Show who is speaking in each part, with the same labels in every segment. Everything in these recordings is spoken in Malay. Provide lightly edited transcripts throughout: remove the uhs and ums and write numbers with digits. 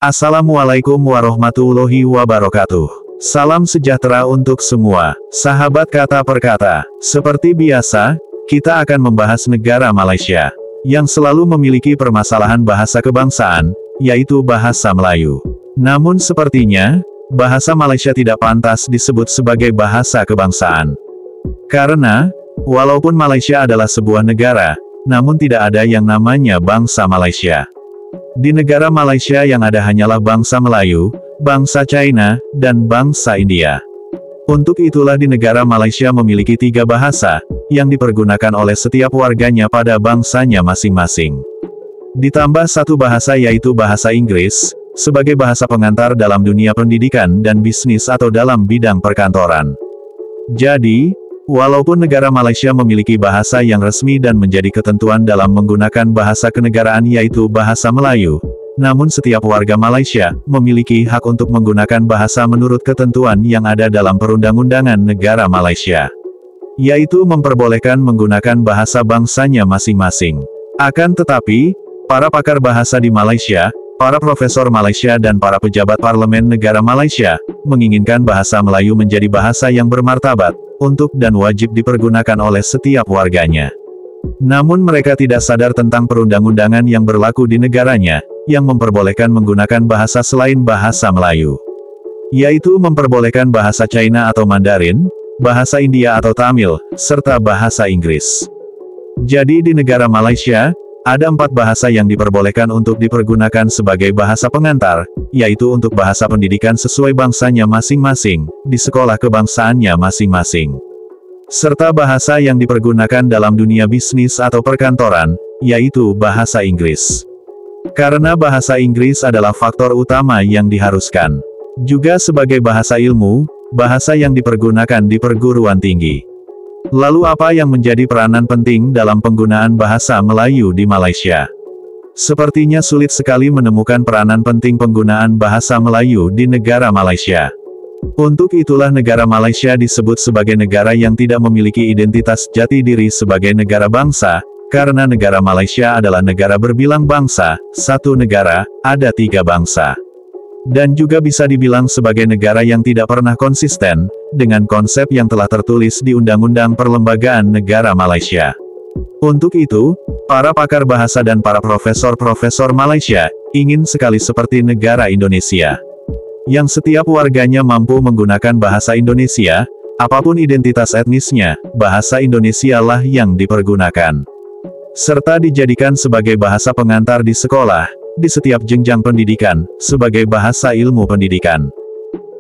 Speaker 1: Assalamualaikum warahmatullahi wabarakatuh. Salam sejahtera untuk semua, sahabat kata per kata. Seperti biasa, kita akan membahas negara Malaysia, yang selalu memiliki permasalahan bahasa kebangsaan, yaitu bahasa Melayu. Namun sepertinya, bahasa Malaysia tidak pantas disebut sebagai bahasa kebangsaan. Karena, walaupun Malaysia adalah sebuah negara, namun tidak ada yang namanya bangsa Malaysia. Di negara Malaysia yang ada hanyalah bangsa Melayu, bangsa China, dan bangsa India. Untuk itulah di negara Malaysia memiliki 3 bahasa, yang dipergunakan oleh setiap warganya pada bangsanya masing-masing. Ditambah 1 bahasa yaitu bahasa Inggris, sebagai bahasa pengantar dalam dunia pendidikan dan bisnis atau dalam bidang perkantoran. Jadi, walaupun negara Malaysia memiliki bahasa yang resmi dan menjadi ketentuan dalam menggunakan bahasa kenegaraan yaitu bahasa Melayu, namun setiap warga Malaysia memiliki hak untuk menggunakan bahasa menurut ketentuan yang ada dalam perundang-undangan negara Malaysia, yaitu memperbolehkan menggunakan bahasa bangsanya masing-masing. Akan tetapi, para pakar bahasa di Malaysia, para profesor Malaysia dan para pejabat parlemen negara Malaysia, menginginkan bahasa Melayu menjadi bahasa yang bermartabat, untuk dan wajib dipergunakan oleh setiap warganya. Namun mereka tidak sadar tentang perundang-undangan yang berlaku di negaranya, yang memperbolehkan menggunakan bahasa selain bahasa Melayu. Yaitu memperbolehkan bahasa China atau Mandarin, bahasa India atau Tamil, serta bahasa Inggris. Jadi di negara Malaysia, ada 4 bahasa yang diperbolehkan untuk dipergunakan sebagai bahasa pengantar, yaitu untuk bahasa pendidikan sesuai bangsanya masing-masing, di sekolah kebangsaannya masing-masing. Serta bahasa yang dipergunakan dalam dunia bisnis atau perkantoran, yaitu bahasa Inggris. Karena bahasa Inggris adalah faktor utama yang diharuskan. Juga sebagai bahasa ilmu, bahasa yang dipergunakan di perguruan tinggi. Lalu apa yang menjadi peranan penting dalam penggunaan bahasa Melayu di Malaysia? Sepertinya sulit sekali menemukan peranan penting penggunaan bahasa Melayu di negara Malaysia. Untuk itulah negara Malaysia disebut sebagai negara yang tidak memiliki identitas jati diri sebagai negara bangsa, karena negara Malaysia adalah negara berbilang bangsa, 1 negara, ada 3 bangsa. Dan juga bisa dibilang sebagai negara yang tidak pernah konsisten, dengan konsep yang telah tertulis di Undang-Undang Perlembagaan Negara Malaysia. Untuk itu, para pakar bahasa dan para profesor-profesor Malaysia, ingin sekali seperti negara Indonesia, yang setiap warganya mampu menggunakan bahasa Indonesia, apapun identitas etnisnya, bahasa Indonesia lah yang dipergunakan. Serta dijadikan sebagai bahasa pengantar di sekolah, di setiap jenjang pendidikan, sebagai bahasa ilmu pendidikan.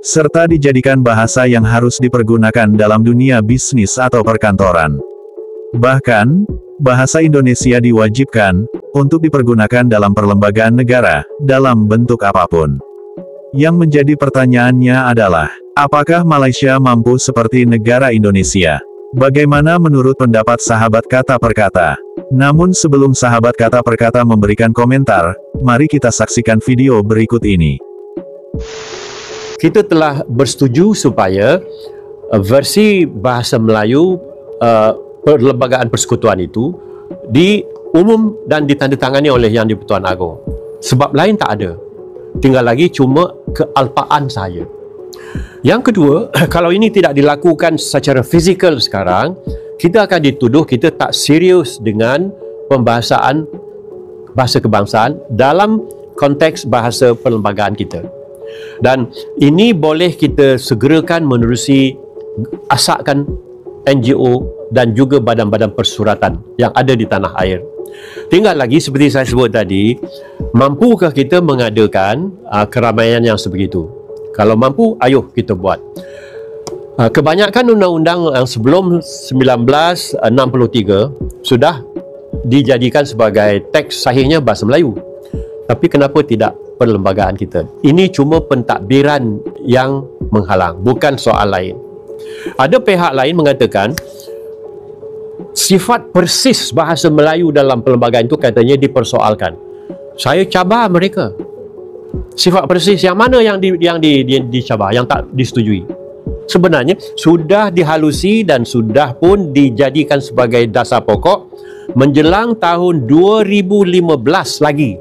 Speaker 1: Serta dijadikan bahasa yang harus dipergunakan dalam dunia bisnis atau perkantoran. Bahkan, bahasa Indonesia diwajibkan untuk dipergunakan dalam perlembagaan negara, dalam bentuk apapun. Yang menjadi pertanyaannya adalah, apakah Malaysia mampu seperti negara Indonesia? Bagaimana menurut pendapat sahabat kata per kata? Namun sebelum sahabat kata per kata memberikan komentar, mari kita saksikan video berikut ini.
Speaker 2: Kita telah bersetuju supaya versi bahasa Melayu Perlembagaan Persekutuan itu diumum dan ditandatangani oleh Yang di-Pertuan Agong. Sebab lain tak ada. Tinggal lagi cuma kealpaan sahaja. Yang kedua, kalau ini tidak dilakukan secara fizikal sekarang, kita akan dituduh kita tak serius dengan pembahasan bahasa kebangsaan dalam konteks bahasa perlembagaan kita. Dan ini boleh kita segerakan menerusi asaskan NGO dan juga badan-badan persuratan yang ada di tanah air. Tinggal lagi seperti saya sebut tadi, mampukah kita mengadakan keramaian yang sebegitu? Kalau mampu, ayo kita buat. Kebanyakan undang-undang yang sebelum 1963 sudah dijadikan sebagai teks sahihnya bahasa Melayu. Tapi kenapa tidak perlembagaan kita? Ini cuma pentadbiran yang menghalang, bukan soal lain. Ada pihak lain mengatakan sifat persis bahasa Melayu dalam perlembagaan itu katanya dipersoalkan. Saya cabar mereka. Sifat persis yang mana yang dicabar, yang tak disetujui? Sebenarnya sudah dihalusi dan sudah pun dijadikan sebagai dasar pokok menjelang tahun 2015 lagi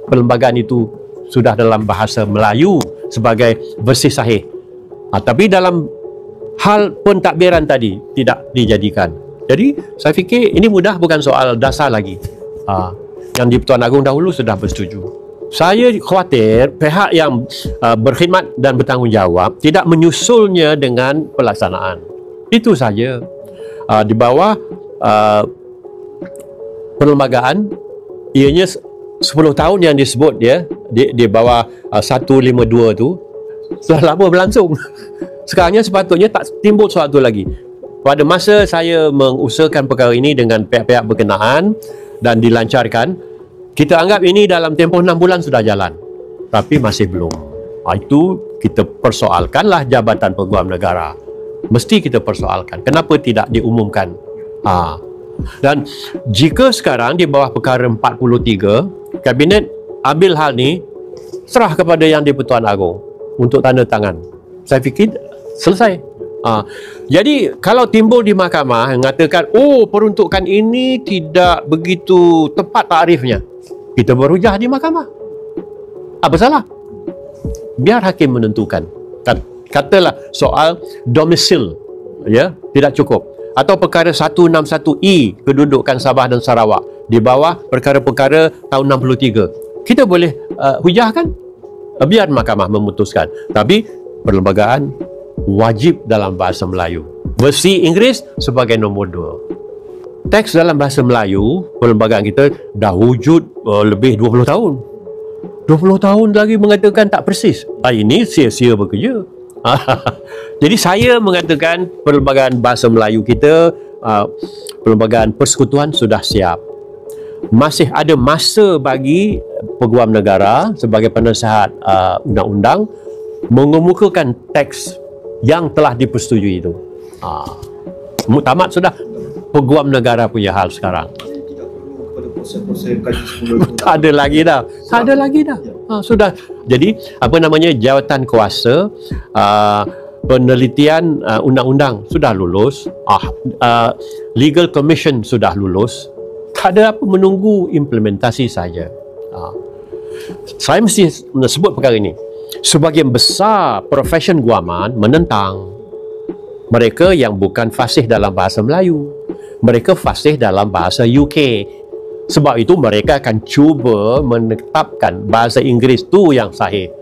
Speaker 2: perlembagaan itu sudah dalam bahasa Melayu sebagai versi sahih. Tapi dalam hal pentadbiran tadi tidak dijadikan. Jadi saya fikir ini mudah, bukan soal dasar lagi. Yang di-Pertuan Agong dahulu sudah bersetuju. Saya khawatir pihak yang berkhidmat dan bertanggungjawab tidak menyusulnya dengan pelaksanaan. Itu saja. Di bawah perlembagaan, ianya 10 tahun yang disebut dia di bawah 152 tu sudah lama berlangsung. Sekarangnya sepatutnya tak timbul sesuatu lagi. Pada masa saya mengusahakan perkara ini dengan pihak-pihak berkenaan dan dilancarkan, kita anggap ini dalam tempoh 6 bulan sudah jalan, tapi masih belum. Itu kita persoalkanlah Jabatan Peguam Negara. Mesti kita persoalkan kenapa tidak diumumkan. Dan jika sekarang di bawah perkara 43, Kabinet ambil hal ni, serah kepada Yang di-Pertuan Agong untuk tanda tangan. Saya fikir selesai. Jadi kalau timbul di mahkamah yang mengatakan, peruntukan ini tidak begitu tepat takrifnya, kita berhujah di mahkamah. Apa salah? Biar hakim menentukan. Katalah soal domisil, ya, tidak cukup. Atau perkara 161E, kedudukan Sabah dan Sarawak di bawah perkara-perkara tahun 63. Kita boleh hujahkan. Biar mahkamah memutuskan. Tapi perlembagaan wajib dalam bahasa Melayu. Versi Inggeris sebagai nombor 2. Teks dalam bahasa Melayu, perlembagaan kita dah wujud lebih 20 tahun. 20 tahun lagi mengatakan tak persis. Ini sia-sia bekerja. Jadi saya mengatakan perlembagaan bahasa Melayu kita, perlembagaan persekutuan sudah siap. Masih ada masa bagi Peguam Negara sebagai penasihat undang-undang mengemukakan teks yang telah dipersetujui itu. Tamat sudah Peguam Negara punya hal sekarang. Tak ada lagi dah. Tak ada lagi dah. Sudah. Jadi apa namanya, jawatan kuasa penelitian undang-undang sudah lulus. Legal Commission sudah lulus. Tak ada apa, menunggu implementasi saja. Saya mesti sebut perkara ini. Sebagian besar profesion guaman menentang. Mereka yang bukan fasih dalam bahasa Melayu, mereka fasih dalam bahasa UK. Sebab itu mereka akan cuba menetapkan bahasa Inggeris tu yang sahih.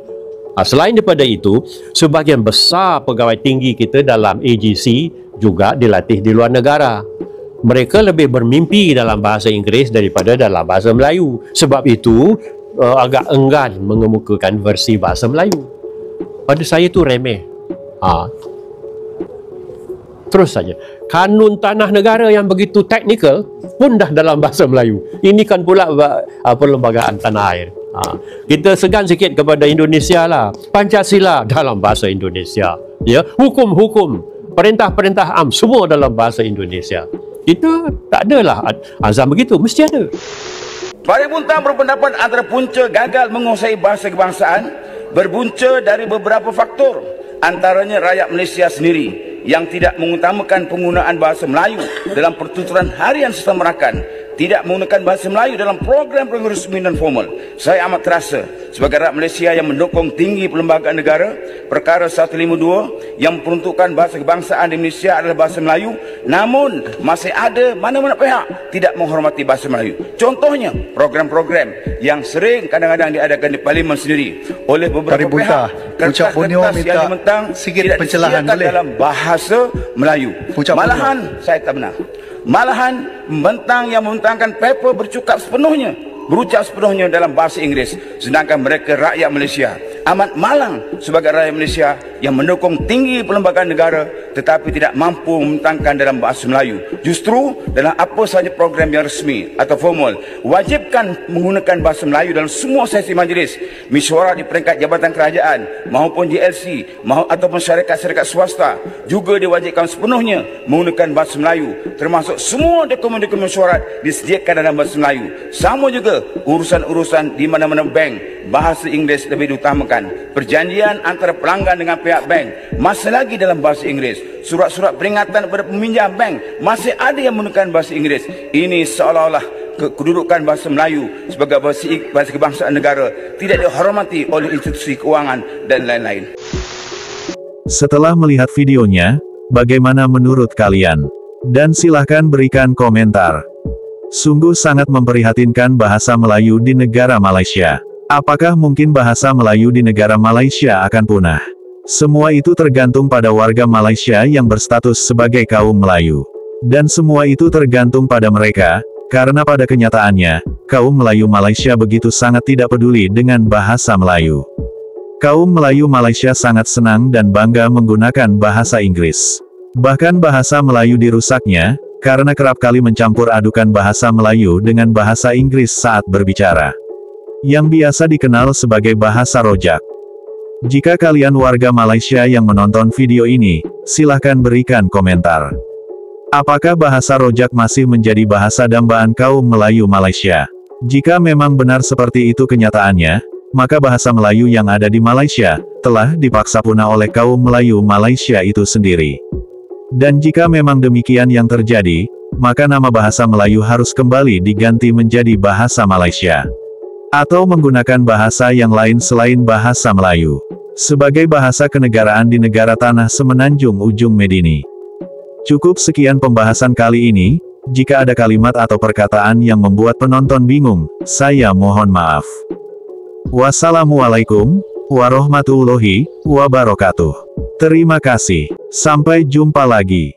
Speaker 2: Selain daripada itu, sebagian besar pegawai tinggi kita dalam AGC juga dilatih di luar negara. Mereka lebih bermimpi dalam bahasa Inggeris daripada dalam bahasa Melayu. Sebab itu agak enggan mengemukakan versi bahasa Melayu. Pada saya itu remeh. Terus saja. Kanun tanah negara yang begitu teknikal pun dah dalam bahasa Melayu. Ini kan pula perlembagaan tanah air. Kita segan sikit kepada Indonesia lah. Pancasila dalam bahasa Indonesia. Ya, hukum-hukum, perintah-perintah am semua dalam bahasa Indonesia. Kita tak adalah azam begitu, mesti ada.
Speaker 3: Parti Buntang berpendapat antara punca gagal menguasai bahasa kebangsaan berbunca dari beberapa faktor, antaranya rakyat Malaysia sendiri yang tidak mengutamakan penggunaan bahasa Melayu dalam pertuturan harian serta merakan, tidak menggunakan bahasa Melayu dalam program-program resmi dan formal. Saya amat terasa sebagai rakyat Malaysia yang mendukung tinggi perlembagaan negara, perkara 152 yang memperuntukkan bahasa kebangsaan di Malaysia adalah bahasa Melayu, namun masih ada mana-mana pihak tidak menghormati bahasa Melayu. Contohnya program-program yang sering kadang-kadang diadakan di Parlimen sendiri oleh beberapa pihak. Kertas-kertas yang dimentang tidak disediakan dalam bahasa Melayu. Malahan saya tak benar. Malahan membentang yang membentangkan paper berucap sepenuhnya dalam bahasa Inggeris, sedangkan mereka rakyat Malaysia amat malang sebagai rakyat Malaysia yang mendukung tinggi perlembagaan negara tetapi tidak mampu membentangkan dalam bahasa Melayu. Justru dalam apa sahaja program yang resmi atau formal, wajibkan menggunakan bahasa Melayu dalam semua sesi majlis, mesyuarat di peringkat jabatan kerajaan maupun GLC ataupun syarikat-syarikat swasta juga diwajibkan sepenuhnya menggunakan bahasa Melayu, termasuk semua dokumen-dokumen mesyuarat disediakan dalam bahasa Melayu. Sama juga urusan-urusan di mana-mana bank, bahasa Inggeris lebih diutamakan. Perjanjian antara pelanggan dengan pihak bank masih lagi dalam bahasa Inggeris. Surat-surat peringatan kepada peminjam bank masih ada yang menggunakan bahasa Inggeris. Ini seolah-olah kedudukan bahasa Melayu sebagai bahasa kebangsaan negara tidak dihormati oleh institusi keuangan dan lain-lain.
Speaker 1: Setelah melihat videonya, bagaimana menurut kalian? Dan silahkan berikan komentar. Sungguh sangat memprihatinkan bahasa Melayu di negara Malaysia. Apakah mungkin bahasa Melayu di negara Malaysia akan punah? Semua itu tergantung pada warga Malaysia yang berstatus sebagai kaum Melayu. Dan semua itu tergantung pada mereka, karena pada kenyataannya, kaum Melayu Malaysia begitu sangat tidak peduli dengan bahasa Melayu. Kaum Melayu Malaysia sangat senang dan bangga menggunakan bahasa Inggris. Bahkan bahasa Melayu dirusaknya, karena kerap kali mencampur adukan bahasa Melayu dengan bahasa Inggris saat berbicara. Yang biasa dikenal sebagai bahasa rojak. Jika kalian warga Malaysia yang menonton video ini, silahkan berikan komentar. Apakah bahasa rojak masih menjadi bahasa dambaan kaum Melayu Malaysia? Jika memang benar seperti itu kenyataannya, maka bahasa Melayu yang ada di Malaysia, telah dipaksa punah oleh kaum Melayu Malaysia itu sendiri. Dan jika memang demikian yang terjadi, maka nama bahasa Melayu harus kembali diganti menjadi bahasa Malaysia. Atau menggunakan bahasa yang lain selain bahasa Melayu. Sebagai bahasa kenegaraan di negara tanah semenanjung ujung Medini. Cukup sekian pembahasan kali ini, jika ada kalimat atau perkataan yang membuat penonton bingung, saya mohon maaf. Wassalamualaikum warahmatullahi wabarakatuh. Terima kasih. Sampai jumpa lagi.